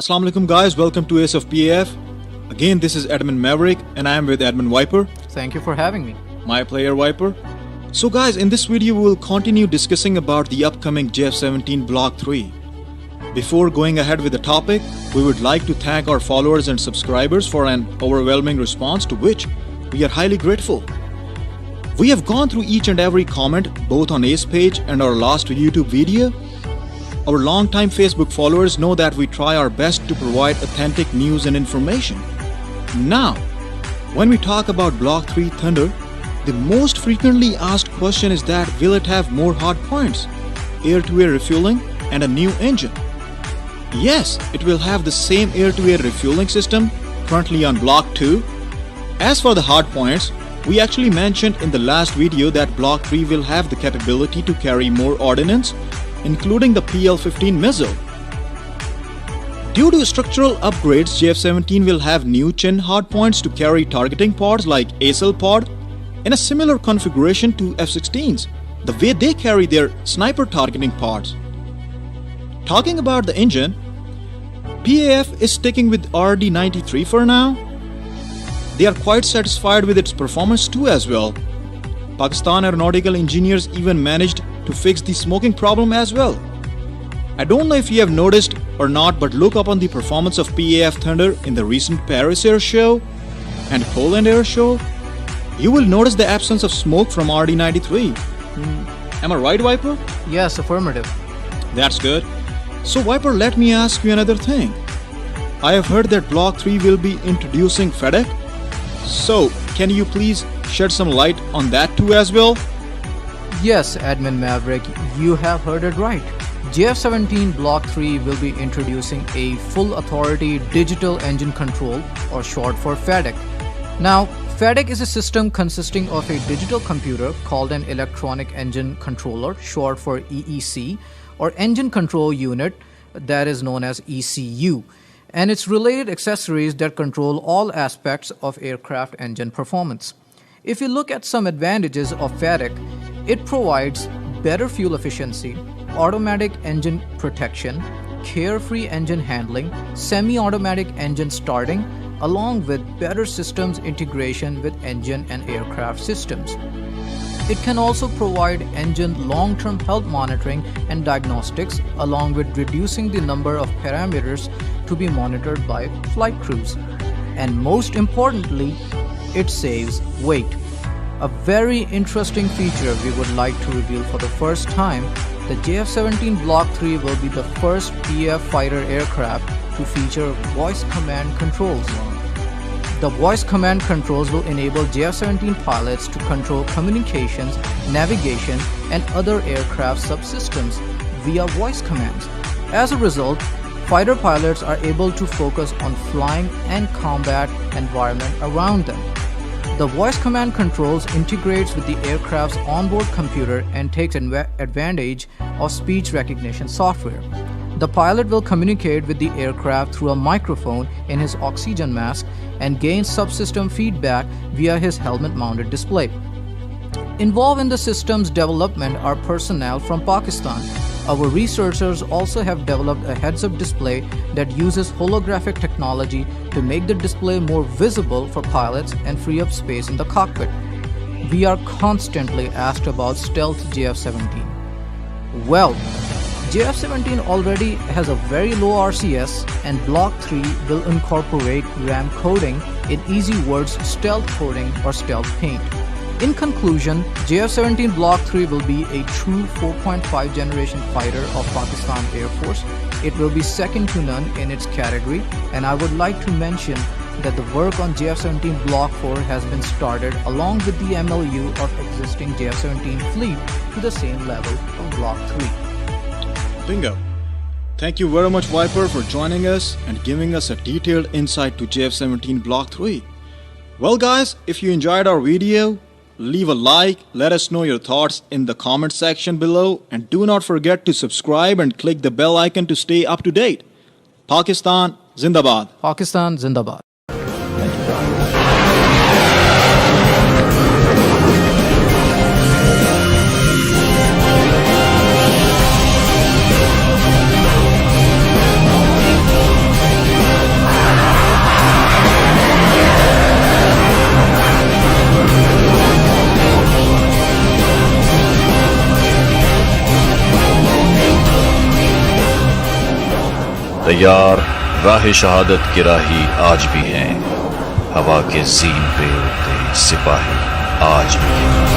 Assalamu alaikum guys, welcome to Ace of PAF. Again, this is Admin Maverick and I am with Admin Viper, Thank you for having me. my player Viper. So guys, in this video we will continue discussing about the upcoming JF17 Block 3. Before going ahead with the topic, we would like to thank our followers and subscribers for an overwhelming response to which we are highly grateful. We have gone through each and every comment both on Ace page and our last YouTube video. Our long-time Facebook followers know that we try our best to provide authentic news and information. Now, when we talk about Block 3 Thunder, the most frequently asked question is that will it have more hard points, air-to-air refueling and a new engine? Yes, it will have the same air-to-air refueling system currently on Block 2. As for the hard points, we actually mentioned in the last video that Block 3 will have the capability to carry more ordnance, including the PL-15 missile. Due to structural upgrades, JF-17 will have new chin hardpoints to carry targeting pods like ACEL pod in a similar configuration to F-16s, the way they carry their sniper targeting pods. Talking about the engine, PAF is sticking with RD-93 for now. They are quite satisfied with its performance too as well. Pakistan aeronautical engineers even managed to fix the smoking problem as well. I don't know if you have noticed or not, but look up on the performance of PAF Thunder in the recent Paris Air Show and Poland Air Show. You will notice the absence of smoke from RD-93. Am I right, Viper? Yes, affirmative. That's good. So Viper, let me ask you another thing. I have heard that Block 3 will be introducing FEDEC. So, can you please shed some light on that too as well? Yes, Admin Maverick, you have heard it right. JF-17 Block 3 will be introducing a full authority digital engine control, or short for FEDEC. Now, FEDEC is a system consisting of a digital computer called an electronic engine controller, short for EEC, or engine control unit, that is known as ECU, and its related accessories that control all aspects of aircraft engine performance. If you look at some advantages of FEDEC, it provides better fuel efficiency, automatic engine protection, carefree engine handling, semi-automatic engine starting, along with better systems integration with engine and aircraft systems. It can also provide engine long-term health monitoring and diagnostics, along with reducing the number of parameters to be monitored by flight crews. And most importantly, it saves weight. A very interesting feature we would like to reveal for the first time, the JF-17 Block 3 will be the first PAF fighter aircraft to feature voice command controls. The voice command controls will enable JF-17 pilots to control communications, navigation, and other aircraft subsystems via voice commands. As a result, fighter pilots are able to focus on flying and combat environment around them. The voice command controls integrates with the aircraft's onboard computer and takes advantage of speech recognition software. The pilot will communicate with the aircraft through a microphone in his oxygen mask and gain subsystem feedback via his helmet-mounted display. Involved in the system's development are personnel from Pakistan. Our researchers also have developed a heads-up display that uses holographic technology to make the display more visible for pilots and free up space in the cockpit. We are constantly asked about stealth JF-17. Well, JF-17 already has a very low RCS, and Block 3 will incorporate RAM coding, in easy words, stealth coding or stealth paint. In conclusion, JF-17 Block 3 will be a true 4.5 generation fighter of Pakistan Air Force. It will be second to none in its category, and I would like to mention that the work on JF-17 Block 4 has been started along with the MLU of existing JF-17 fleet to the same level of Block 3. Bingo. Thank you very much Viper for joining us and giving us a detailed insight to JF-17 Block 3. Well guys, if you enjoyed our video, leave a like, let us know your thoughts in the comment section below, and do not forget to subscribe and click the bell icon to stay up to date. Pakistan Zindabad. Pakistan Zindabad. तैयार, राह शहादत की राही आज भी हैं, हवा के gene पे उड़ते सिपाही आज भी हैं।